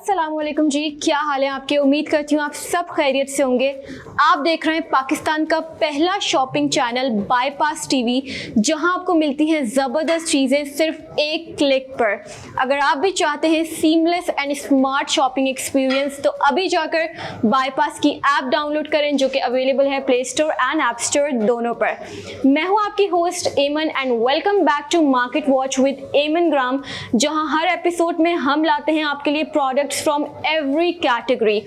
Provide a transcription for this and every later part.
अस्सलामुअलैकुम जी, क्या हाल है आपके। उम्मीद करती हूँ आप सब खैरियत से होंगे। आप देख रहे हैं पाकिस्तान का पहला शॉपिंग चैनल बाईपास टीवी, जहां आपको मिलती हैं ज़बरदस्त चीज़ें सिर्फ एक क्लिक पर। अगर आप भी चाहते हैं seamless and smart shopping experience तो अभी जाकर बाईपास की ऐप डाउनलोड करें, जो कि अवेलेबल है play store and app store दोनों पर। मैं हूँ आपकी होस्ट एमन and welcome back to Market watch with एमन ग्राम, जहां हर एपिसोड में हम लाते हैं आपके लिए प्रोडक्ट्स फ्रॉम एवरी कैटेगरी,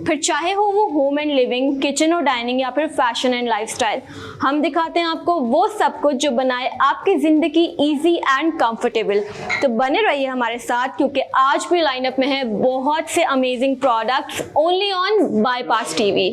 फिर चाहे हो वो होम एंड लिविंग, किचन और डाइनिंग या फिर फैशन एंड लाइफस्टाइल। हम दिखाते हैं आपको वो सब कुछ जो बनाए आपकी जिंदगी इजी एंड कंफर्टेबल। तो बने रहिए हमारे साथ, क्योंकि आज भी लाइनअप में है बहुत से amazing products only on bypass TV.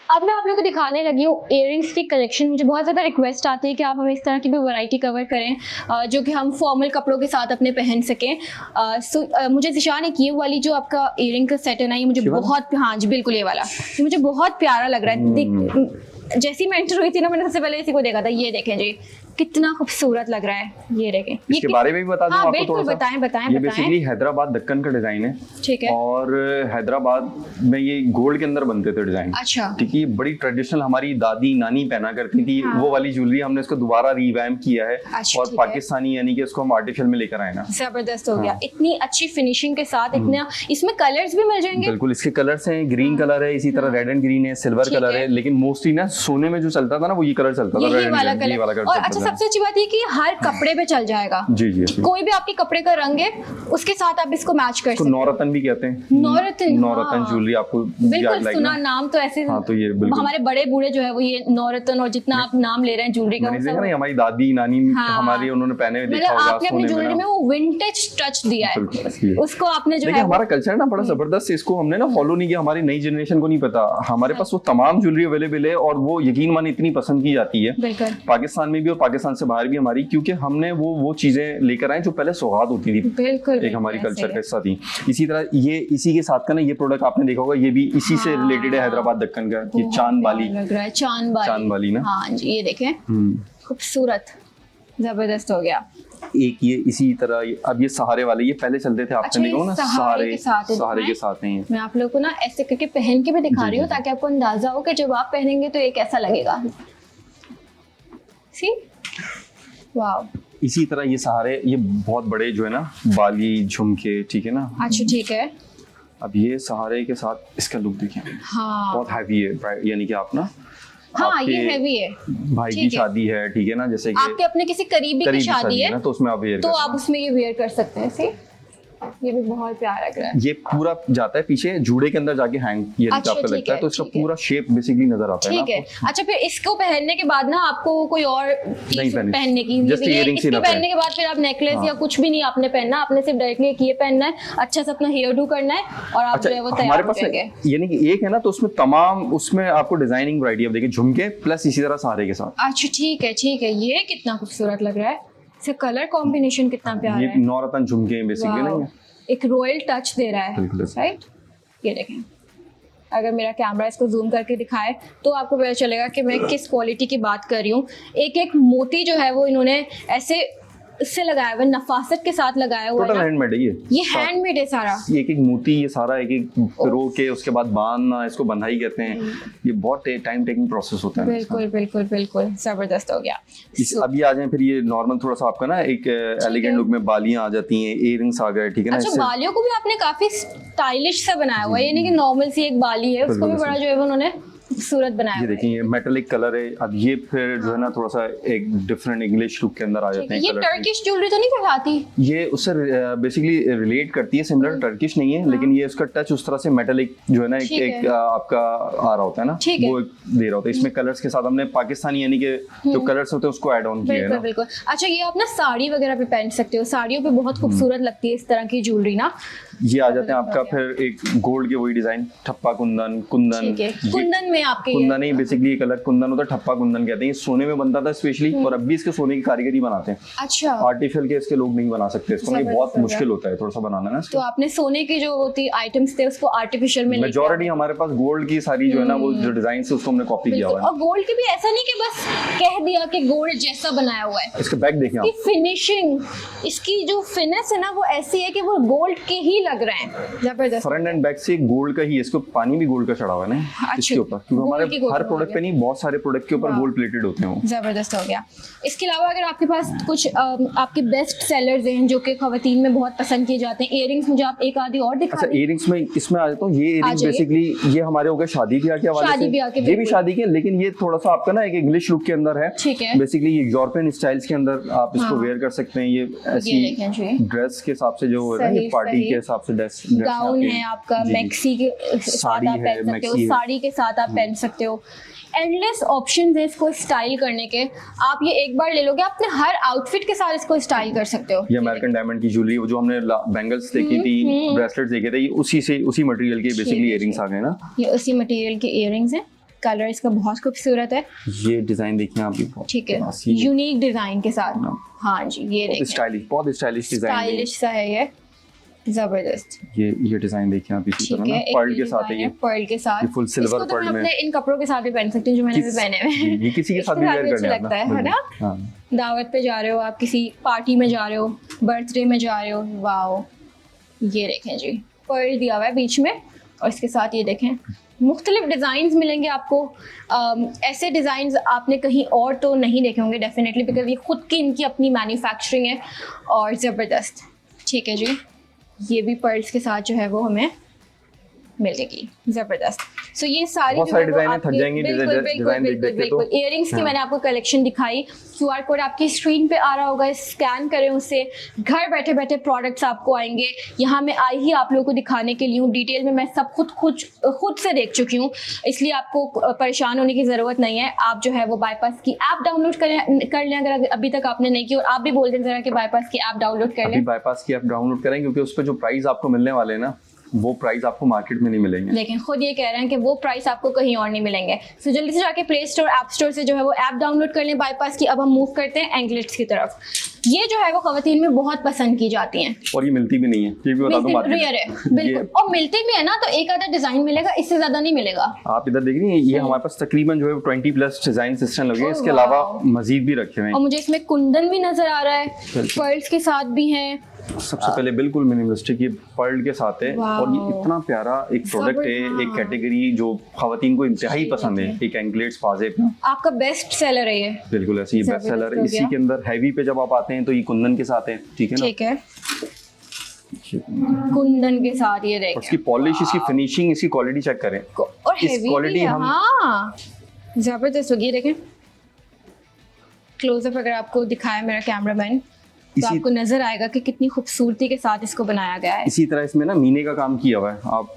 अब मैं आप लोगों को दिखाने लगी हूँ इयररिंग्स की कलेक्शन। मुझे बहुत ज़्यादा रिक्वेस्ट आती है कि आप हमें इस तरह की भी वैरायटी कवर करें जो कि हम फॉर्मल कपड़ों के साथ अपने पहन सकें। मुझे ज़िशा ने की वाली जो आपका इयररिंग का सेट है ना, ये मुझे बहुत, हाँ जी बिल्कुल ये वाला, ये मुझे बहुत प्यारा लग रहा है। जैसी मैं एंटर हुई थी ना, मैंने सबसे पहले इसी को देखा था। ये देखें जी, कितना खूबसूरत लग रहा है। ये देखें, इसके बारे में भी बता दूं आपको थोड़ा सा। बताएं बताएं ये बेसिकली हैदराबाद दक्कन का डिजाइन है। ठीक है। और हैदराबाद में ये गोल्ड के अंदर बनते थे डिजाइन। अच्छा। ठीक है, बड़ी ट्रेडिशनल हमारी दादी नानी पहना करती थी। हाँ। वो वाली ज्वेलरी हमने इसको दोबारा रिवैम्प किया है। अच्छा, और पाकिस्तानी यानी कि इसको हम आर्टिफिशियल में लेकर आए ना। जबरदस्त हो गया। इतनी अच्छी फिनिशिंग के साथ, इतना इसमें कलर्स भी मिल जाएंगे। बिल्कुल, इसके कलर्स हैं, ग्रीन कलर है, इसी तरह रेड एंड ग्रीन है, सिल्वर कलर है, लेकिन मोस्टली ना सोने में जो चलता था ना, वो ये कलर चलता था, ये वाला कलर। और अच्छा, सबसे अच्छी बात ये कि हर कपड़े पे चल जाएगा। जी जी, कोई भी आपके कपड़े का रंग है उसके साथ आप इसको मैच कर सकते हैं। नौरतन भी कहते हैं। नौरतन ज्वेलरी आपको बिल्कुल सुना नाम तो ऐसे। हाँ, तो ये हमारे बड़े बूढ़े जो है वो ये नौरतन, और जितना आप नाम ले रहे हैं ज्वेलरी का, हमारी दादी नानी हमारी उन्होंने पहने हुए देखा होगा। आपने अपनी ज्वेलरी में वो विंटेज टच दिया है, उसको आपने जो है। हमारा कल्चर ना बड़ा जबरदस्त है, इसको हमने ना फॉलो नहीं किया। हमारी नई जनरेशन को नहीं पता। हमारे पास वो तमाम ज्वेलरी अवेलेबल है और वो यकीन माने इतनी पसंद की जाती है पाकिस्तान में भी और पाकिस्तान से बाहर भी हमारी, क्योंकि हमने वो चीजें लेकर आए जो पहले सौगात होती थी। बिल्कुल, एक हमारी कल्चर का हिस्सा थी। इसी तरह ये इसी के साथ का ना ये प्रोडक्ट आपने देखा होगा, ये भी इसी से रिलेटेड है, हैदराबाद दक्कन का। ये चांद बाली लग रहा है, चांद बाली ना। हाँ जी, ये देखें, खूबसूरत, जबरदस्त हो गया। एक ये इसी तरह, अब ये सहारे वाले, ये पहले चलते थे, आपने देखा ना, सहारे के साथ हैं। मैं आप लोगों को ना ऐसे करके पहन के भी दिखा रही हूँ ताकि आपको अंदाजा हो कि जब आप पहनेंगे तो ये कैसा लगेगा। सी, वाव। इसी तरह ये सहारे, ये बहुत बड़े जो है ना, बाली झुमके, ठीक है ना। अच्छा, ठीक है। अब ये सहारे के साथ इसका लुक देखिए। हाँ, बहुत हैवी है, यानी कि आप ना, हाँ ये हैवी है। भाई की शादी है, ठीक है ना, जैसे कि आपके अपने किसी करीबी की शादी है ना, तो उसमें आप वेयर तो आप उसमें ये वेयर कर सकते हैं। सी, ये भी बहुत प्यारा लग रहा है। ये पूरा जाता है पीछे जूड़े के अंदर जाके हैंग, ये अच्छा, आपको लगता है, तो इसका पूरा शेप बेसिकली नजर आता है। ठीक है। अच्छा, फिर इसको पहनने के बाद ना आपको कोई और चीज पहनने की, इसको पहनने के बाद फिर आप नेकलेस या कुछ भी नहीं आपने पहनना, आपने सिर्फ डायरेक्टली ये पहनना है, अच्छा से अपना हेयर डू करना है और आप जो है वो तैयार हो जाएंगे। यानी कि एक है ना, तो उसमें तमाम, उसमें आपको डिजाइनिंग वैरायटी, अब देखिए झुमके प्लस इसी तरह सहारे के साथ। अच्छा, ठीक है ठीक है। ये कितना खूबसूरत लग रहा है, इसका कलर कॉम्बिनेशन कितना प्यारा है। ये नौरतन झुमके बेसिकली नहीं, एक रॉयल टच दे रहा है, राइट। ये देखें, अगर मेरा कैमरा इसको जूम करके दिखाए तो आपको पता चलेगा कि मैं किस क्वालिटी की बात कर रही हूँ। एक एक मोती जो है वो इन्होंने ऐसे इससे लगाया हुआ है, नफासत के साथ लगाया हुआ है टोटल ना? हैंडमेड है ये हैंडमेड है सारा। ये एक मोती, ये सारा एक रो के उसके बाद बांधना, इसको बंधाई कहते हैं। ये बहुत टाइम टेकिंग प्रोसेस होता है। बिल्कुल बिल्कुल बिल्कुल, जबरदस्त हो गया। अभी आ जाए फिर ये नॉर्मल थोड़ा सा आपका ना एक एलिगेंट लुक में बालियां आ जाती हैं, इयररिंग्स आ गए, ठीक है ना। अच्छा, बालियों को भी आपने काफी स्टाइलिश सा बनाया हुआ है, यानी कि नॉर्मल सी एक बाली है उसको भी बड़ा जो है उन्होंने खूबसूरत बनाया। ये देखिए, ये मेटालिक कलर है। अब ये फिर जो है ना थोड़ा सा एक डिफरेंट इंग्लिश लुक के अंदर आ जाते हैं। ये टर्किश ज्वेलरी तो नहीं कहलाती? ये उससे बेसिकली रिलेट करती है, सिमिलर टर्किश नहीं है, लेकिन ये उसका टच उस तरह से मेटालिक जो है ना एक आपका आ रहा होता है ना, वो दे रहा होता है। इसमें कलर्स के साथ हमने पाकिस्तानी यानी कि जो कलर्स होते हैं उसको ऐड ऑन किया है ना। बिल्कुल। अच्छा, ये आप ना साड़ी वगैरह पे पहन सकते हो, साड़ियों पे बहुत खूबसूरत लगती है इस तरह की ज्वेलरी ना। ये आ जाते हैं आपका फिर एक गोल्ड के वही डिजाइन, ठप्पा कुंदन, कुंदन में आपके कुंदन ही बेसिकली ये कलर कुंदन होता है, ठप्पा कुंदन कहते हैं। ये सोने में बनता था स्पेशली, और अब भी इसके सोने की कारीगरी बनाते हैं। अच्छा, आर्टिफिशियल के इसके लोग नहीं बना सकते इसको, ये बहुत मुश्किल होता है थोड़ा सा बनाना ना। तो आपने सोने की जो होती आइटम्स थे उसको आर्टिफिशियल में, मेजॉरिटी हमारे पास गोल्ड की सारी जो है ना वो जो डिजाइन है उसको हमने कॉपी किया हुआ है। और गोल्ड की भी ऐसा नहीं कि बस कह दिया कि गोल्ड जैसा बनाया हुआ है। इसके बैक देखिए आप, फिनिशिंग, इसकी जो फिनिश है ना वो ऐसी है कि वो गोल्ड के ही लग रहे हैं। जबरदस्त। फ्रंट एंड बैक से गोल्ड का ही, इसको पानी भी गोल्ड का चढ़ा हुआ है ना इसके ऊपर, क्योंकि हमारे हर प्रोडक्ट पे नहीं, बहुत सारे प्रोडक्ट के ऊपर गोल्ड प्लेटेड होते हैं। जबरदस्त हो गया। इसके अलावा अगर आपके पास कुछ आपके बेस्ट सेलर्स हैं जो कि खवातीन में बहुत पसंद किए जाते हैं, इयररिंग्स मुझे आप एक आधी और दिखा। अच्छा, इयररिंग्स में इसमें आ जाता हूँ। ये इयररिंग्स बेसिकली ये हमारे हो गए शादी ब्याह के हवाले से, ये भी शादी के, लेकिन ये थोड़ा सा आपका ना एक इंग्लिश लुक के अंदर है। ठीक है। बेसिकली ये यूरोपियन स्टाइल्स के अंदर आप इसको वेयर कर सकते हैं। ये ऐसी ड्रेस के हिसाब से जो है ये पार्टी के हिसाब से ड्रेस गाउन है आपका, मैक्सी के साथ आप पहन सकते हो, साड़ी के साथ आप पहन सकते हो। एंडलेस ऑप्शंस है इसको स्टाइल करने के। आप ये एक बार ले लोगे, अपने हर आउटफिट के साथ इसको स्टाइल कर सकते हो। ये अमेरिकन डायमंड की ज्वेलरी, जो हमने बैंगल्स देखी थी, ब्रेसलेट्स देखे थे, ये उसी मटेरियल के बेसिकली इयररिंग्स आ गए ना। ये उसी मटेरियल के इयररिंग्स हैं। कलर इसका बहुत खूबसूरत है। ये डिजाइन देखिए आप भी, ठीक है, यूनिक डिजाइन के साथ। हाँ जी, ये देखिए स्टाइलिश, बहुत स्टाइलिश डिजाइन, स्टाइलिश सा है ये, जबरदस्त। ये डिजाइन देखिए आप इसी तरह ना, पर्ल के साथ है ये, पर्ल के साथ, ये फुल सिल्वर पर्ल में। इन कपड़ों के साथ भी पहन सकते हैं जो मैंने भी पहने हुए हैं। ये किसी के साथ भी वेयर करने लगता है ना। हां, दावत पे जा रहे हो आप, किसी पार्टी में जा रहे हो, बर्थडे में जा रहे हो, वाओ। ये देखें जी, पर्ल दिया हुआ है बीच में, और इसके साथ ये देखें मुख्तलिफ डिज़ाइंस मिलेंगे आपको। ऐसे डिज़ाइंस आपने कहीं और तो नहीं देखे होंगे डेफिनेटली, बिकॉज ये खुद की इनकी अपनी मैन्युफैक्चरिंग है, और ज़बरदस्त। ठीक है जी, ये भी पर्ल्स के साथ जो है वो हमें मिलेगी, जबरदस्त। सो ये सारी बहुत सारे डिजाइन थक जाएंगे, बिल्कुल। इयररिंग्स की मैंने आपको कलेक्शन दिखाई। QR कोड आपकी स्क्रीन पे आ रहा होगा, स्कैन करें उसे, घर बैठे बैठे प्रोडक्ट्स आपको आएंगे। यहाँ मैं आई ही आप लोगों को दिखाने के लिए हूँ, डिटेल में मैं सब खुद से देख चुकी हूँ, इसलिए आपको परेशान होने की ज़रूरत नहीं है। आप जो है वो बाईपास की ऐप डाउनलोड कर लें अगर अभी तक आपने नहीं की, और आप भी बोल दें जरा कि बाईपास की ऐप डाउनलोड कर लें। बाईपास की ऐप डाउनलोड करें, क्योंकि उस पर जो प्राइस आपको मिलने वाले हैं ना, वो प्राइस आपको मार्केट में नहीं मिलेंगे। लेकिन खुद ये कह रहे हैं कि वो प्राइस आपको कहीं और नहीं मिलेंगे। सो जल्दी से जाके प्ले स्टोर, ऐप स्टोर से जो है वो ऐप डाउनलोड कर लें बाईपास की। अब हम मूव करते हैं एंकलेट्स की तरफ। ये जो है वो खवातीन में बहुत पसंद की जाती हैं, और ये मिलती भी नहीं है, ये भी बता दूं, रेयर है बिल्कुल। और मिलती भी है ना तो एक आधा डिजाइन मिलेगा, इससे ज्यादा नहीं मिलेगा। आप इधर देख रही हैं, ये हमारे पास तकरीबन जो है 20+ डिजाइन सिस्टम लगे हैं। इसके अलावा मजीद भी रखे हुए हैं, और मुझे इसमें कुंदन भी नजर आ रहा है, पर्ल्स के साथ भी हैं। सबसे पहले बिल्कुल मिनिमलिस्टिक ये पर्ल के साथ है, और ये इतना प्यारा एक प्रोडक्ट है, एक कैटेगरी जो खवातीन को इंतहाई पसंद है, एक एंकलेट्स पाजेब। आपका बेस्ट सेलर है ये, बिल्कुल ऐसे ही बेस्ट सेलर है। इसी के अंदर हैवी पे जब आप आते हैं तो ये कुंदन के साथ है, ठीक है ना। ठीक है, कुंदन के साथ ये देखिए, उसकी पॉलिश, इसकी फिनिशिंग, इसकी क्वालिटी चेक करें, और हेवी क्वालिटी है। हाँ, जबरदस्त होगी। देखें क्लोजअप अगर आपको दिखाया मेरा कैमरामैन, तो आपको नजर आएगा कि कितनी खूबसूरती के साथ इसको बनाया गया है। इसी तरह इसमें ना मीने का काम किया हुआ है। आप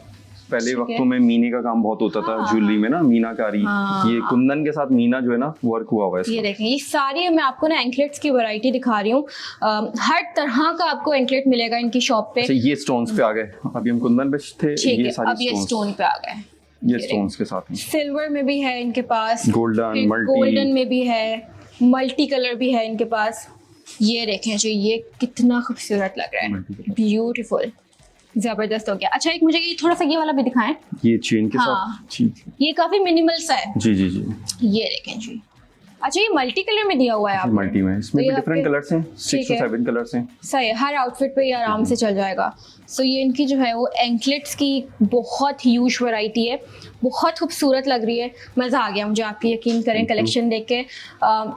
पहले वक्तों में मीने का काम बहुत होता था ज्वेलरी में ना, मीनाकारी। ये कुंदन के साथ मीना जो है ना वर्क हुआ हुआ है। ये देखें, ये सारी मैं आपको ना एंकलेट्स की वैरायटी दिखा रही हूँ। हर तरह का आपको एंकलेट मिलेगा इनकी शॉप पे। ये स्टोन्स पे आ गए, अभी हम कुंदन पे थे, ये सारी अब ये स्टोन पे आ गए। ये स्टोन्स के साथ सिल्वर में भी है इनके पास, गोल्डन में भी है, मल्टी कलर भी है इनके पास। ये देखें जी, ये कितना खूबसूरत लग रहा है, ब्यूटीफुल, जबरदस्त हो गया। अच्छा, एक मुझे ये थोड़ा सा ये वाला भी दिखाएं, ये चेन के साथ। ये काफी मिनिमल सा है। जी जी जी, ये देखें जी, अच्छा, ये मल्टी कलर में दिया हुआ है आपने? मल्टी में, इसमें तो भी ये डिफरेंट आपके- कलर्स हैं, 6 से 7 कलर्स हैं। सही है, हर आउटफिट पे ये आराम से चल जाएगा। सो ये इनकी जो है वो एंकलेट्स की बहुत ह्यूज वैरायटी है, बहुत खूबसूरत लग रही है। मज़ा आ गया मुझे, आपकी यकीन करें कलेक्शन देख के।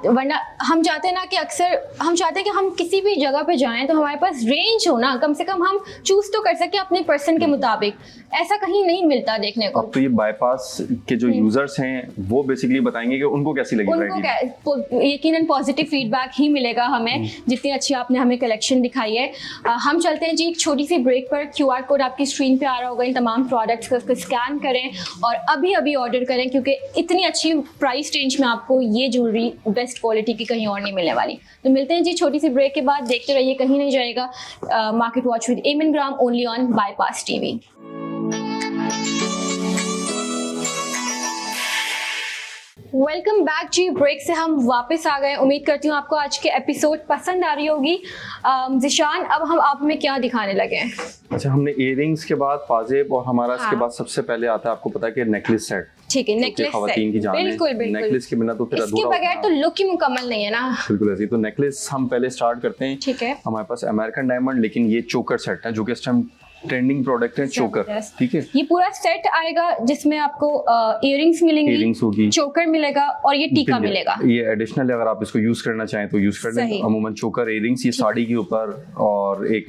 वरना हम चाहते हैं ना कि अक्सर हम चाहते हैं कि हम किसी भी जगह पे जाएं तो हमारे पास रेंज हो ना, कम से कम हम चूज़ तो कर सकें अपने पर्सन के मुताबिक। ऐसा कहीं नहीं मिलता देखने को। अब तो ये बाईपास के जो यूजर्स हैं वो बेसिकली बताएंगे कि उनको कैसी लगी वैरायटी। यकीनन पॉजिटिव फीडबैक ही मिलेगा हमें, जितनी अच्छी आपने हमें कलेक्शन दिखाई है। हम चलते हैं जी एक छोटी सी ब्रेक पर। QR कोड आपकी स्क्रीन पे आ रहा होगा, इन तमाम प्रोडक्ट्स का उसको स्कैन करें और अभी अभी ऑर्डर करें, क्योंकि इतनी अच्छी प्राइस रेंज में आपको ये ज्वेलरी बेस्ट क्वालिटी की कहीं और नहीं मिलने वाली। तो मिलते हैं जी छोटी सी ब्रेक के बाद, देखते रहिए कहीं नहीं जाएगा। मार्केट वॉच विद एमन ग्राम, only on bypass TV. Welcome back जी, ब्रेक से हम वापस आ गए। उम्मीद करती हूँ आपको आज के एपिसोड पसंद आ रही होगी। ज़िशान, अब हम आप में क्या दिखाने लगे हैं? अच्छा, हमने इयररिंग्स के बाद पाजेब और हमारा इसके बाद सबसे पहले आता है, आपको पता है कि नेकलेस सेट। ठीक है, नेकलेस खवातीन की जान है, बिल्कुल बिल्कुल। नेकलेस के बिना तो फिर इसके अधूरा बगैर तो लुक ही मुकम्मल नहीं है ना। बिल्कुल ऐसे ही। तो नेकलेस हम पहले स्टार्ट करते हैं। ठीक है। हमारे पास अमेरिकन डायमंड, लेकिन ये चोकर सेट है जो कि इस टाइम ट्रेंडिंग प्रोडक्ट है, चोकर। ठीक है, ये पूरा सेट आएगा जिसमें आपको इयररिंग्स मिलेंगी, इयररिंग्स होगी, चोकर मिलेगा और ये टीका मिलेगा। ये एडिशनल अगर आप इसको यूज करना चाहें तो यूज कर लें। अमूमन चोकर, इयररिंग्स ये साड़ी के ऊपर और एक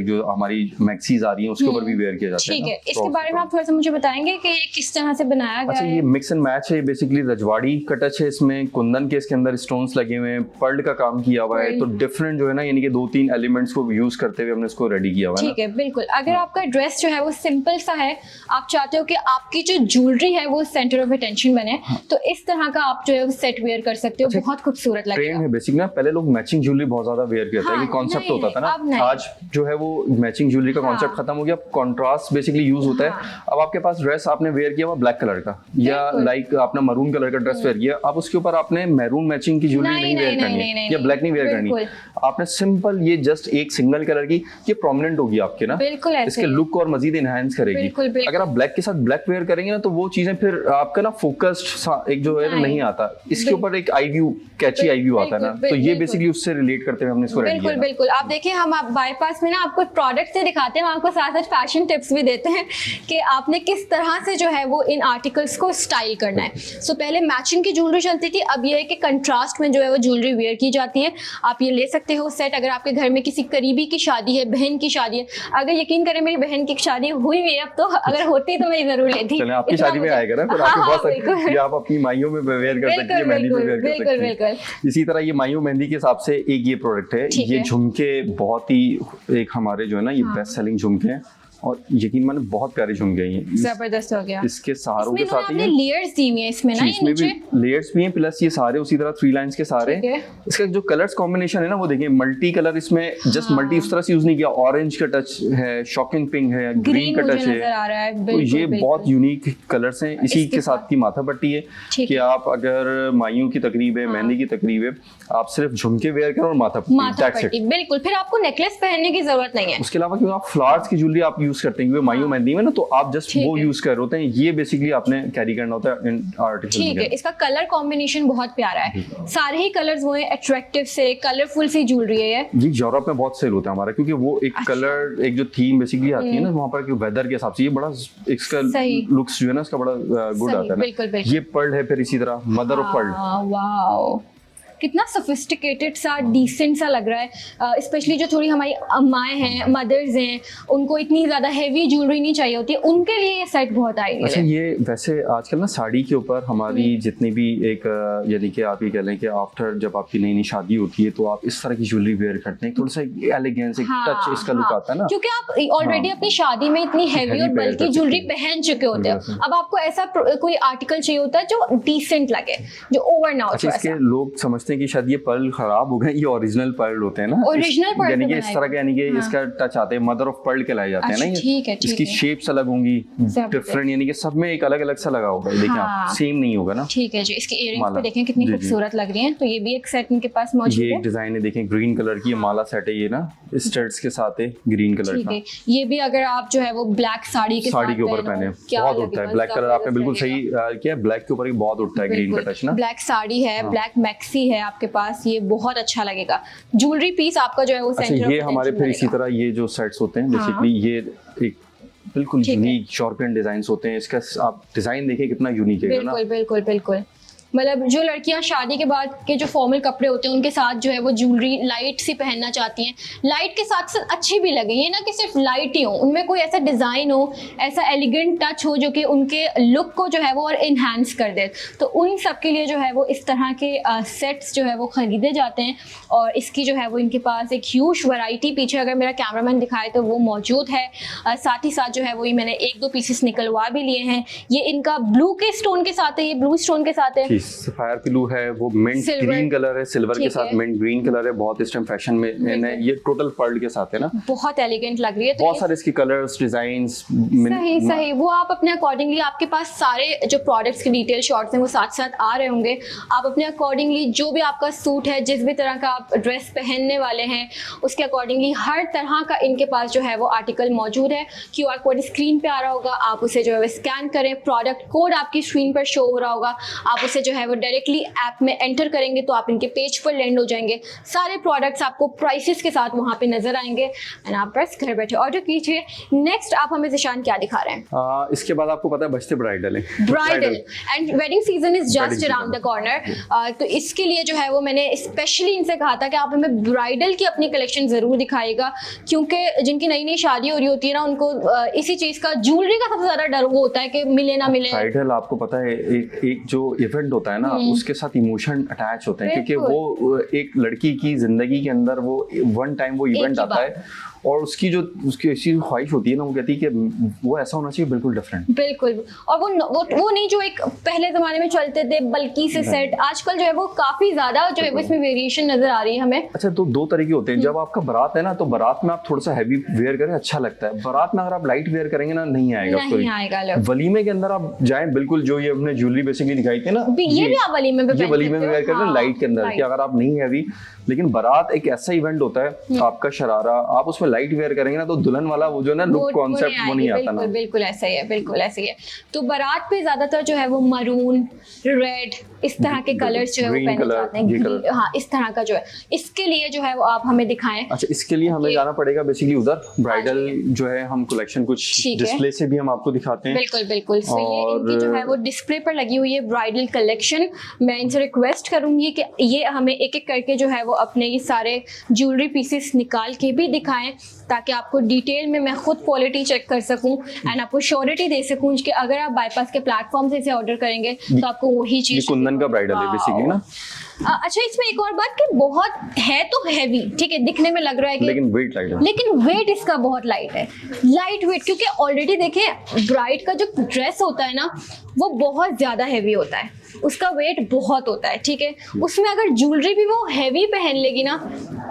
जो हमारी मैक्सीज आ रही है उसके ऊपर भी वेयर किया जाता है। ठीक है, इसके बारे में आप थोड़ा सा मुझे बताएंगे कि ये किस तरह से बनाया गया है? ये मिक्स एंड मैच है, बेसिकली रजवाड़ी का टच है इसमें, कुंदन के इसके अंदर स्टोन्स लगे हुए हैं, पर्ल का काम किया हुआ है, तो डिफरेंट जो है ना, यानी कि 2-3 एलिमेंट्स को यूज करते हुए हमने इसको रेडी किया हुआ है। ठीक है, बिल्कुल। अगर आपका ड्रेस जो है वो सिंपल सा है, आप चाहते हो कि आपकी जो ज्वेलरी है वो सेंटर ऑफ अटेंशन बने, तो इस तरह का आप जो है वो सेट वेयर कर सकते हो। बहुत खूबसूरत लगेगा। ट्रेंड है बेसिक ना, पहले लोग मैचिंग ज्वेलरी बहुत ज्यादा वेयर करते हैं, कि कॉन्सेप्ट होता था ना। आज जो है वो मैचिंग ज्वेलरी का कॉन्सेप्ट खत्म हो गया, कॉन्ट्रास्ट बेसिकली यूज होता है। अब आपके पास ड्रेस आपने वेयर किया हुआ ब्लैक कलर का, या लाइक आपने मरून कलर का ड्रेस वेयर किया, अब उसके ऊपर आपने मैरून मैचिंग की ज्वेलरी नहीं वेयर करनी या ब्लैक नहीं वेयर करनी, आपने सिंपल ये जस्ट एक सिंगल कलर की, ये प्रोमिनेंट होगी आपके ना, इसके लुक को और मजीद इनहांस करेगी। अगर आप ब्लैक के साथ ब्लैक वेयर करेंगे ना तो वो चीजें फिर आपका ना फोकस्ड एक जो है नहीं आता, इसके ऊपर एक आई व्यू, कैची आई व्यू आता है ना, तो ये बेसिकली उससे रिलेट करते हुए हमने इसको रेडी किया। बिल्कुल। आप देखिए, हम आप बाईपास में ना आपको प्रोडक्ट से दिखाते हैं, हम आपको साथ साथ फैशन टिप्स भी देते हैं कि आपने किस तरह से जो है वो इन आर्टिकल्स को स्टाइल करना है। सो पहले मैचिंग की ज्वेलरी चलती थी, अब ये है कि कंट्रास्ट में जो है वो ज्वेलरी वेयर की जाती है। आप ये ले सकते हो सेट, अगर आपके घर में किसी करीबी की शादी है, बहन की शादी है। अगर यकीन करें मेरी बहन की शादी हुई है अब तो, अगर होती तो मैं जरूर लेती। चलें, आपकी शादी में आएगा ना, फिर आपके पास ये आप अपनी माइयों में वेयर कर सकती है, मेहंदी में वेयर कर सकती है। इसी तरह ये माइयों मेहंदी के हिसाब से एक ये प्रोडक्ट है। ये झुमके बहुत ही एक हमारे जो है ना ये बेस्ट सेलिंग झुमके हैं, और यकीन माने बहुत प्यारे झुमके हैं, जबरदस्त हो गया। इसके सहारों के साथ ही लेयर्स दी हुई हैं इसमें ना, इसमें भी लेयर्स भी हैं, प्लस ये सारे उसी तरह 3 लाइंस के सारे। इसका जो कलर्स कॉम्बिनेशन है ना वो देखिए, मल्टी कलर इसमें जस्ट मल्टी उस तरह से यूज नहीं किया, ऑरेंज का टच है, शॉकिंग पिंक है, ग्रीन का टच है, तो ये बहुत यूनिक कलर्स हैं। इसी के साथ की माथा पट्टी है कि आप अगर माइयों की तकरीब है, मेहंदी की तकरीब है, आप सिर्फ झुमके वेयर करो और माथा पट्टी, बिल्कुल, फिर आपको नेकलेस पहनने की जरूरत नहीं है। उसके अलावा क्योंकि आप फ्लावर्स की ज्वेलरी आप यूज करते हैं माइयों मेहंदी में ना, तो आप जस्ट वो यूज कर रहे होते हैं, ये बेसिकली आपने कैरी करना होता है इन आर्टिकल्स। ठीक है, इसका कलर कॉम्बिनेशन बहुत प्यारा है, सारे ही कलर्स वो हैं, अट्रैक्टिव से कलरफुल सी ज्वेलरी है ये यूरोप में बहुत सेल होता है हमारा, क्योंकि वो एक कलर, एक जो थीम बेसिकली आती है ना वहाँ पर वेदर के हिसाब से, ये बड़ा इसका लुक्स जो है ना इसका बड़ा गुड आता है। ये पर्ल है, फिर इसी तरह मदर ऑफ पर्ल। वाओ, कितना सोफिस्टिकेटेड सा, डिसेंट सा लग रहा है। स्पेशली जो थोड़ी हमारी अम्माएं हैं, मदर्स हैं, उनको इतनी ज़्यादा हैवी ज्वेलरी नहीं चाहिए होती, उनके लिए ये सेट बहुत आइडियल है। अच्छा, ये वैसे आजकल ना साड़ी के ऊपर हमारी जितनी भी एक यानी कि आप ये कह लें कि आफ्टर जब आपकी नई नई शादी होती है तो आप इस तरह की ज्वेलरी वेयर करते हैं, थोड़ा सा एलिगेंस, एक टच इसका लुक आता है ना, क्योंकि आप ऑलरेडी अपनी शादी में इतनी हैवी और बल्कि ज्वेलरी पहन चुके होते हो। अब आपको ऐसा कोई आर्टिकल चाहिए होता है जो डिसेंट लगे, जो ओवर ना हो। इसके लोग समझते सोचते हैं कि शायद ये पर्ल खराब हो गए, ये ओरिजिनल पर्ल होते हैं ना, ओरिजिनल पर्ल यानी कि इस तरह के, यानी कि इसका टच आते हैं, मदर ऑफ पर्ल कहलाए जाते हैं ना ये। ठीक है, इसकी शेप्स अलग होंगी, डिफरेंट, यानी कि सब में एक अलग अलग सा लगा होगा, देखिए आप सेम नहीं होगा ना। ठीक है जी। इसकी इयरिंग्स पे देखें कितनी खूबसूरत लग रही हैं, तो ये भी एक सेट इनके पास मौजूद है। ये एक डिजाइन है, देखें ग्रीन कलर की माला सेट है ये ना, स्टड्स के साथ है ग्रीन कलर का। ये भी अगर आप जो है वो ब्लैक साड़ी के ऊपर पहने, बहुत उठता है ब्लैक कलर, आपने बिल्कुल सही किया, ब्लैक के ऊपर बहुत उठता है ग्रीन का टच ना। ब्लैक साड़ी है, ब्लैक मैक्सी है आपके पास, ये बहुत अच्छा लगेगा। ज्वेलरी पीस आपका जो है वो सेंटर। ये हमारे फिर इसी तरह ये जो सेट्स होते हैं बेसिकली, ये एक बिल्कुल यूनिक शॉर्पियन डिजाइन्स होते हैं। इसका आप डिजाइन देखिए कितना यूनिक है ना। बिल्कुल बिल्कुल बिल्कुल। मतलब जो लड़कियां शादी के बाद के जो फॉर्मल कपड़े होते हैं उनके साथ जो है वो ज्वेलरी लाइट सी पहनना चाहती हैं, लाइट के साथ साथ अच्छी भी लगे, ये ना कि सिर्फ लाइट ही हो, उनमें कोई ऐसा डिज़ाइन हो, ऐसा एलिगेंट टच हो जो कि उनके लुक को जो है वो और इन्हांस कर दे। तो उन सब के लिए जो है वो इस तरह के सेट्स जो है वो ख़रीदे जाते हैं। और इसकी जो है वो इनके पास एक ह्यूज वैरायटी, पीछे अगर मेरा कैमरामैन दिखाए तो वो मौजूद है। साथ ही साथ जो है वो मैंने 1-2 पीसेस निकलवा भी लिए हैं। ये इनका ब्लू के स्टोन के साथ है, ये ब्लू स्टोन के साथ है। सफायर पिलू है, वो मिंट ग्रीन कलर है, सिल्वर के साथ मिंट ग्रीन कलर है, बहुत इस टाइम फैशन में है। ये टोटल पर्ल के साथ है ना, बहुत एलिगेंट लग रही है। तो बहुत सारे इसके कलर्स, डिजाइन्स, सही वो आप अपने अकॉर्डिंगली, आपके पास सारे जो प्रोडक्ट्स के डिटेल शॉट्स हैं वो साथ साथ आ रहे होंगे, आप अपने अकॉर्डिंगली जो भी आपका सूट है, जिस भी तरह का आप ड्रेस पहनने वाले हैं उसके अकॉर्डिंगली हर तरह का इनके पास जो है वो आर्टिकल मौजूद है। QR कोड स्क्रीन पे आ रहा होगा, आप उसे जो है स्कैन करें, प्रोडक्ट कोड आपकी स्क्रीन पर शो हो रहा होगा, आप उसे जो है वो डायरेक्टली ऐप में एंटर करेंगे तो आप इनके पेज पर लैंड हो जाएंगे। सारे प्रोडक्ट्स आपको प्राइसेस के साथ वहां पे नजर आएंगे एंड आप बस घर बैठे ऑर्डर कीजिए। नेक्स्ट आप हमें ज़िशान क्या दिखा रहे हैं? इसके बाद आपको पता है बचते ब्राइडल है, bridal and wedding season is just around the corner. तो इसके लिए जो है वो मैंने स्पेशली इनसे कहा था कि आप हमें ब्राइडल की अपनी कलेक्शन जरूर दिखाइएगा, क्योंकि जिनकी नई नई शादी हो रही होती है ना, उनको इसी चीज का, ज्वेलरी का सबसे ज्यादा डर वो होता है कि मिले ना मिले। ब्राइडल आपको पता है एक जो इवेंट होता है ना, उसके साथ इमोशन अटैच होते हैं, क्योंकि वो एक लड़की की जिंदगी के अंदर वो वन टाइम वो इवेंट आता है और उसकी ऐसी ख्वाहिश होती है ना, वो कहती है कि वो ऐसा होना चाहिए, बिल्कुल डिफरेंट, बिल्कुल। और वो नहीं जो एक पहले जमाने में चलते थे बल्कि से सेट, आजकल जो है वो काफी ज्यादा जो है इसमें वेरिएशन नजर आ रही है हमें। अच्छा, तो 2 तरीके होते हैं। जब आपका बारात है ना, तो बारात में आप थोड़ा सा हैवी वेयर करें, अच्छा लगता है। बारात में अगर आप लाइट वेयर करेंगे ना, नहीं आएगा। वलीमे के अंदर आप जाएं, बिल्कुल जो ये हमने ज्वेलरी बेसिकली दिखाई थी ना, ये भी आप वलीमे में वेयर कर रहे हैं लाइट के अंदर, कि अगर आप नहीं हैवी। लेकिन बारात एक ऐसा इवेंट होता है, आपका शरारा, आप उसमें लाइट वेयर करेंगे ना, तो दुल्हन वाला वो जो ना लुक कॉन्सेप्ट वो नहीं आता ना। बिल्कुल ऐसा ही है, बिल्कुल ऐसा ही है। तो बारात पे ज्यादातर जो है वो मरून, रेड, इस तरह के कलर्स जो है वो पहने जाते हैं। हाँ, इस तरह का जो है, इसके लिए जो है वो आप हमें दिखाएं। अच्छा, इसके लिए हमें जाना पड़ेगा बेसिकली उधर। ब्राइडल जो है हम कलेक्शन कुछ डिस्प्ले से भी हम आपको दिखाते हैं। बिल्कुल बिल्कुल। सो ये इनकी जो है वो डिस्प्ले पर लगी हुई है ब्राइडल कलेक्शन। मैं इनसे रिक्वेस्ट करूंगी कि ये हमें एक एक करके जो है वो अपने ये सारे ज्वेलरी पीसेस निकाल के भी दिखाएं, ताकि आपको डिटेल में मैं खुद क्वालिटी चेक कर सकूं एंड आपको श्योरिटी दे सकूं कि अगर आप बाईपास के प्लेटफॉर्म से इसे ऑर्डर करेंगे तो आपको वही चीज। कुंदन का ब्राइडल है बेसिकली ना। अच्छा, इसमें एक और बात कि बहुत है तो हैवी, ठीक है, दिखने में लग रहा है कि लेकिन वेट लाइट है, लेकिन वेट इसका बहुत लाइट है, लाइट वेट। क्योंकि ऑलरेडी देखें ब्राइड का जो ड्रेस होता है ना वो बहुत ज्यादा हैवी होता है, उसका वेट बहुत होता है, ठीक है। उसमें अगर ज्वेलरी भी वो हैवी पहन लेगी ना।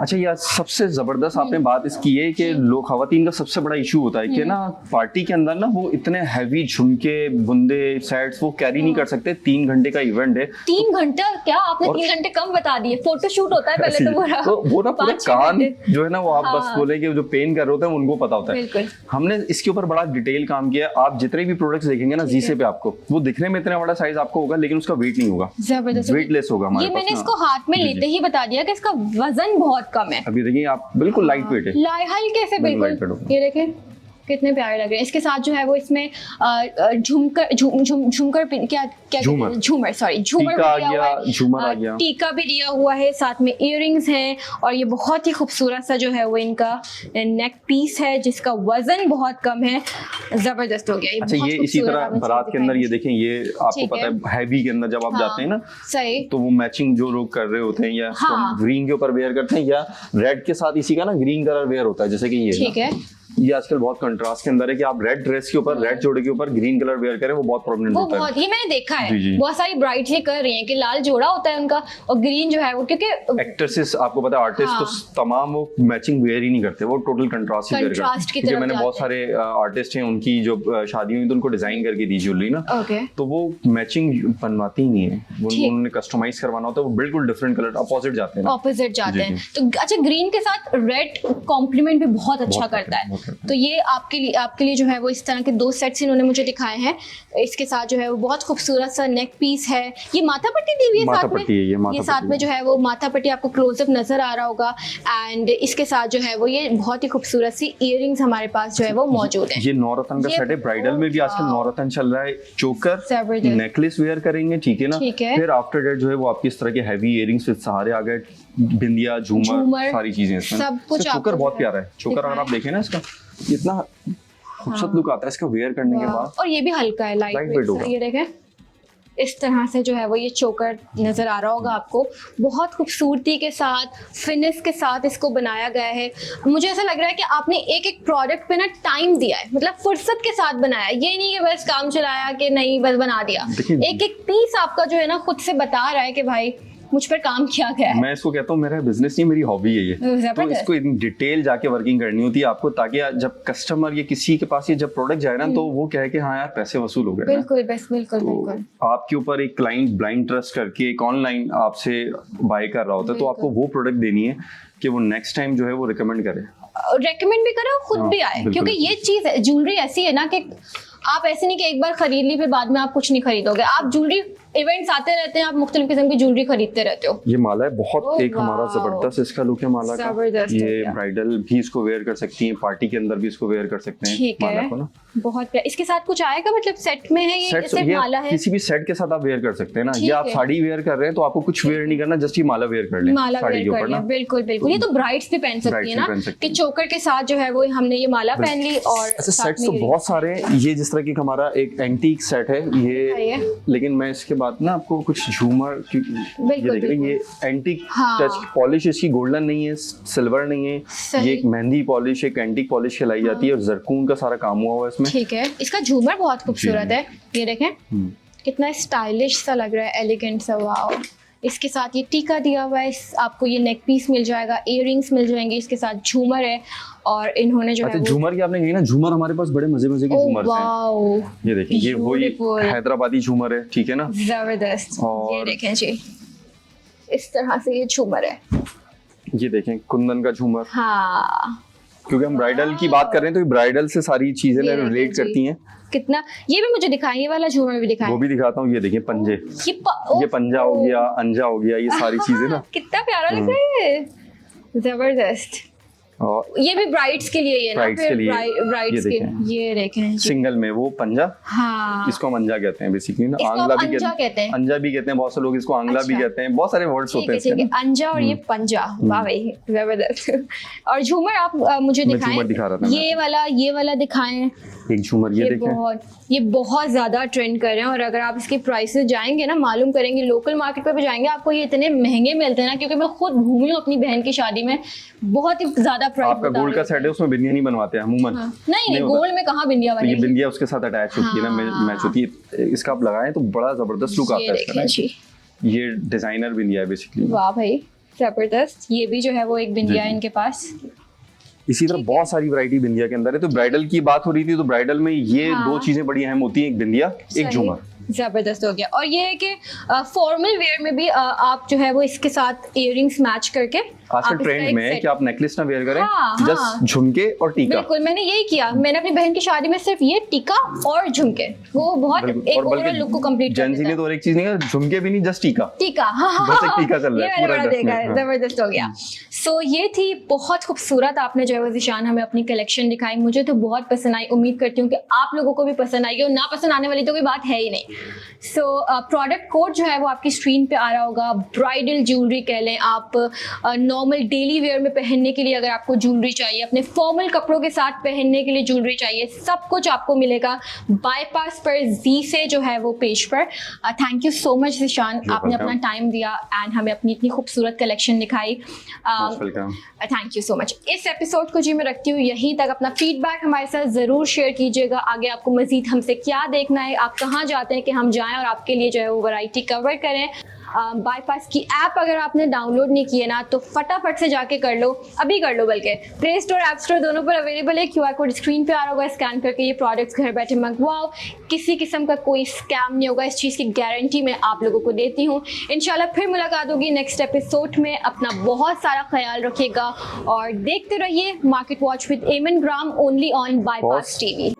अच्छा, यार सबसे जबरदस्त आपने बात इसकी है कि लोग खवातीन का सबसे बड़ा इशू होता है कि ना पार्टी के अंदर ना वो इतने हैवी झुमके, बुंदे, सेट्स वो कैरी नहीं कर सकते। 3 घंटे का इवेंट है। 3 घंटा क्या आपने 3 घंटे कम बता दिए। फोटोशूट होता है पहले तो वो ना पूरे कान जो है ना वो आप बस बोले कि जो पेन कर रहे होते हैं उनको पता होता है। हमने इसके ऊपर बड़ा डिटेल काम किया। आप जितने भी प्रोडक्ट्स देखेंगे ना जीसे पे, आपको वो दिखने में इतना बड़ा साइज आपको होगा, लेकिन उसका वेट नहीं होगा, जबरदस्त वेटलेस होगा हमारे पास। मैंने इसको हाथ में लेते ही बता दिया कि इसका वजन बहुत कम है। अभी देखिए आप, बिल्कुल लाइट वेट है, हल्के से बिल्कुल। ये देखें कितने प्यारे लग रहे हैं। इसके साथ जो है वो इसमें झुमकर क्या क्या झूमर, सॉरी झूमर आ गया, टीका भी दिया हुआ है, साथ में इयररिंग्स हैं और ये बहुत ही खूबसूरत सा जो है वो इनका नेक पीस है जिसका वजन बहुत कम है। जबरदस्त हो गया। अच्छा, ये इसी तरह बारात के अंदर ये देखें, ये आपको पता है हैवी के अंदर जब आप जाते हैं ना, सही, तो वो मैचिंग जो लोग कर रहे होते हैं या ग्रीन के ऊपर वेयर करते हैं, या रेड के साथ इसी का ना ग्रीन कलर वेयर होता है, जैसे कि ये ठीक है। ये आजकल बहुत कंट्रास्ट के अंदर है कि आप रेड ड्रेस के ऊपर, रेड जोड़े के ऊपर ग्रीन कलर वेयर करें, वो बहुत प्रोमिनेंट वो होता है। बहुत, ये मैंने देखा जी, जी। है बहुत सारी ब्राइड्स ये कर रही हैं कि लाल जोड़ा होता है उनका और ग्रीन जो है वो, क्योंकि एक्ट्रेसेस आपको पता है, आर्टिस्ट तो तमाम वो मैचिंग वेयर ही नहीं करते, वो टोटल कंट्रास्ट ही वेयर करते कंट्रास्ट की हैं। क्योंकि तरफ मैंने बहुत सारे आर्टिस्ट हैं, उनकी जो शादी हुई तो उनको डिजाइन करके दी ज्वेलरी ना, ओके तो वो मैचिंग बनवाती ही नहीं है, वो उन्होंने कस्टमाइज करवाना होता है, वो बिल्कुल डिफरेंट कलर अपोजिट जाते हैं, ऑपोजिट जाते जी, हैं। तो अच्छा, ग्रीन के साथ रेड कॉम्प्लीमेंट भी बहुत अच्छा करता है। तो ये आपके लिए जो है वो इस तरह के 2 सेट्स इन्होंने मुझे दिखाए हैं। इसके साथ जो है वो बहुत खूबसूरत सा नेक पीस है, ये माथा पट्टी दी हुई है साथ में, ये साथ में जो है वो माथा पट्टी आपको क्लोजअप नजर आ रहा होगा। एंड इसके साथ जो है वो ये बहुत ही खूबसूरत सी इयररिंग्स हमारे पास जो है वो मौजूद है। ये नौरतन का सेट है, ब्राइडल में भी आजकल नौरतन चल रहा है, चोकर नेकलेस वेयर करेंगे, ठीक है ना, फिर आफ्टर दैट जो है वो आपकी इस तरह के हैवी इयररिंग्स विद सहारे आ गए, बिंदिया, झूमर, सारी चीजें इसमें, सब कुछ। चोकर बहुत प्यारा है, चोकर अगर आप देखें ना इसका इतना खूबसूरत लुक आता है इसका वेयर करने के बाद, और ये भी हल्का है, लाइट वेट है। ये देखें इस तरह से जो है वो ये चोकर नजर आ रहा होगा आपको, बहुत खूबसूरती के साथ, फिनिश के साथ इसको बनाया गया है। मुझे ऐसा लग रहा है कि आपने एक एक प्रोडक्ट पे ना टाइम दिया है, मतलब फुर्सत के साथ बनाया, ये नहीं कि बस काम चलाया कि नहीं बस बना दिया। एक एक पीस आपका जो है ना खुद से बता रहा है कि भाई मुझ पर काम किया गया है। मैं इसको कहता हूँ मेरा बिजनेस नहीं, मेरी हॉबी है ये, तो इसको इन डिटेल जाके वर्किंग करनी होती है आपको, ताकि जब कस्टमर या किसी के पास ये जब प्रोडक्ट जाए ना तो वो कहे कि हाँ यार पैसे वसूल हो गए। बिल्कुल बिल्कुल बिल्कुल। आपके ऊपर एक क्लाइंट ब्लाइंड ट्रस्ट करके एक ऑनलाइन आपसे बाय कर रहा होता है, तो आपको वो प्रोडक्ट देनी है कि वो नेक्स्ट टाइम जो है वो रिकमेंड करे, भी करे और खुद भी आए, क्योंकि ये चीज है, ज्वेलरी ऐसी है ना कि आप ऐसे नहीं कि एक बार खरीद ली फिर बाद में आप कुछ नहीं खरीदोगे। आप ज्वेलरी इवेंट्स आते रहते हैं, आप मुख्तलिफ किस्म की ज्वेलरी खरीदते रहते हो। ये माला है बहुत एक हमारा जबरदस्त इसका लुक है माला का, ये ब्राइडल भी इसको वेयर कर सकती हैं, पार्टी के अंदर भी इसको वेयर कर सकते हैं, ठीक माला है को ना। बहुत प्यारा। इसके साथ कुछ आएगा, मतलब सेट में है ये, सिर्फ माला है? किसी भी सेट के साथ आप वेयर कर सकते हैं ना, ये आप साड़ी वेयर कर रहे हैं तो आपको कुछ वेयर नहीं करना, जस्ट ये माला वेयर कर लें साड़ी के ऊपर ना। बिल्कुल बिल्कुल, ये तो ब्राइड्स भी पहन सकती है ना, कि चोकर के साथ जो है वो हमने ये माला पहन ली। और अच्छा सेट्स तो बहुत सारे हैं, ये जिस तरह की हमारा एक एंटीक सेट है ये, लेकिन मैं इसके बाद ना आपको कुछ झूमर, ये देख रहे हैं ये एंटीक टच पॉलिश, इसकी गोल्डन नहीं है, सिल्वर नहीं है, ये एक मेहंदी पॉलिश, एक एंटीक पॉलिश कहलाई जाती है, और जरकून का सारा काम हुआ है इसमें, ठीक है। इसका झूमर बहुत खूबसूरत है, ये देखें कितना स्टाइलिश सा लग रहा है, एलिगेंट सा। वाओ, इसके साथ ये टीका दिया हुआ है, आपको ये नेक पीस मिल जाएगा, इयररिंग्स मिल जाएंगे, इसके साथ झूमर है। और इन्होंने जो है झूमर की आपने कही ना, झूमर हमारे पास बड़े मजे मजे के झूमर हैं। ये देखिए, ये वही हैदराबादी झूमर है, ठीक है ना, जबरदस्त। ये देखें जी, इस तरह से ये झूमर है, ये देखें कुंदन का झूमर। हाँ, क्योंकि हम ब्राइडल की बात कर रहे हैं तो ब्राइडल से सारी चीजें रिलेट करती हैं। कितना, ये भी मुझे दिखाएं, ये वाला झूमर भी दिखाएं। वो भी दिखाता हूँ, ये देखिए पंजे, ये पंजा हो गया, अंजा हो गया, ये सारी चीजें ना कितना प्यारा लग रहा है, जबरदस्त। और ये भी ब्राइड्स के लिए, ये ना फिर ब्राइड्स के, ये देखें सिंगल में वो पंजा, हाँ, इसको मंजा कहते हैं बेसिकली ना, आंगला भी कहते हैं, अंजा भी कहते हैं, बहुत से लोग इसको आंगला भी कहते हैं, बहुत सारे वर्ड्स होते हैं इसके, अंजा और ये पंजा। वाह भाई जबरदस्त। और झूमर आप मुझे दिखाएं, ये वाला दिखाएं, एक झूमर ये देखें, ये बहुत ज्यादा ट्रेंड कर रहे हैं, और अगर आप इसके प्राइसेस जाएंगे ना, मालूम करेंगे, लोकल मार्केट पे भी जाएंगे, आपको ये इतने महंगे मिलते हैं ना, क्योंकि मैं खुद घूमी हूँ अपनी बहन की शादी में, बहुत ही ज्यादा प्राइस। आपका गोल्ड का सेट है, उसमें बिंदिया नहीं बनवाते हैं अमूमन। नहीं, गोल्ड में कहाँ बिंदिया बनेगी, ये बिंदिया उसके साथ अटैच होती है ना, मैच होती है, इसका आप लगाएं तो बड़ा जबरदस्त लुक आता है इसका। ये डिजाइनर बिंदिया है बेसिकली। वाह भाई जबरदस्त। ये भी जो है वो एक बिंदिया है इनके पास। इसी तरह बहुत सारी वैरायटी बिंदिया के अंदर है। तो ब्राइडल की बात हो रही थी, तो ब्राइडल में ये दो चीजें बड़ी अहम होती हैं, एक बिंदिया, एक झूमर। जबरदस्त हो गया। और ये है कि फॉर्मल वेयर में भी आप जो है वो इसके साथ इयररिंग्स मैच करके, आजकल ट्रेंड में है कि आप नेकलेस ना वेयर करें, जस्ट झुमके और टीका। बिल्कुल, मैंने यही किया, मैंने अपनी बहन की शादी में सिर्फ ये टीका और झुमके, वो बहुत एक ओवरऑल लुक को कंप्लीट कर देता है। जेंजी ने तो और एक चीज नहीं कहा, झुमके भी नहीं, जस्ट टीका। बस एक टीका चल रहा है, पूरा देखा है, जबरदस्त हो गया। सो ये थी बहुत खूबसूरत, आपने जो है वो ज़ीशान हमें अपनी कलेक्शन दिखाई, मुझे तो बहुत पसंद आई, उम्मीद करती हूँ कि आप लोगों को भी पसंद आएगी, और ना पसंद आने वाली तो कोई बात है ही नहीं। सो प्रोडक्ट कोड जो है वो आपकी स्क्रीन पे आ रहा होगा, ब्राइडल ज्वेलरी कह लें आप, नॉर्मल डेली वेयर में पहनने के लिए अगर आपको ज्वेलरी चाहिए, अपने फॉर्मल कपड़ों के साथ पहनने के लिए ज्वेलरी चाहिए, सब कुछ आपको मिलेगा बाईपास पर जी से जो है वो पेज पर। Thank you so much Zeeshan, आपने अपना टाइम दिया एंड हमें अपनी इतनी खूबसूरत कलेक्शन दिखाई। Thank you so much. इस एपिसोड को जी मैं रखती हूँ यहीं तक। अपना फीडबैक हमारे साथ ज़रूर शेयर कीजिएगा, आगे आपको मज़ीद हमसे क्या देखना है, आप कहाँ जाते हैं कि हम जाएं और आपके लिए जो है वो वैरायटी कवर करें। बाईपास की ऐप अगर आपने डाउनलोड नहीं की है ना तो फटाफट से जाके कर लो, अभी कर लो, बल्कि प्ले स्टोर ऐप स्टोर दोनों पर अवेलेबल है। QR कोड स्क्रीन पे आ रहा होगा, स्कैन करके ये प्रोडक्ट्स घर बैठे मंगवाओ। किसी किस्म का कोई स्कैम नहीं होगा, इस चीज़ की गारंटी मैं आप लोगों को देती हूँ। इंशाल्लाह फिर मुलाकात होगी नेक्स्ट एपिसोड में। अपना बहुत सारा ख्याल रखिएगा और देखते रहिए मार्केट वॉच विद एमन ग्राम, ओनली ऑन बाईपास TV।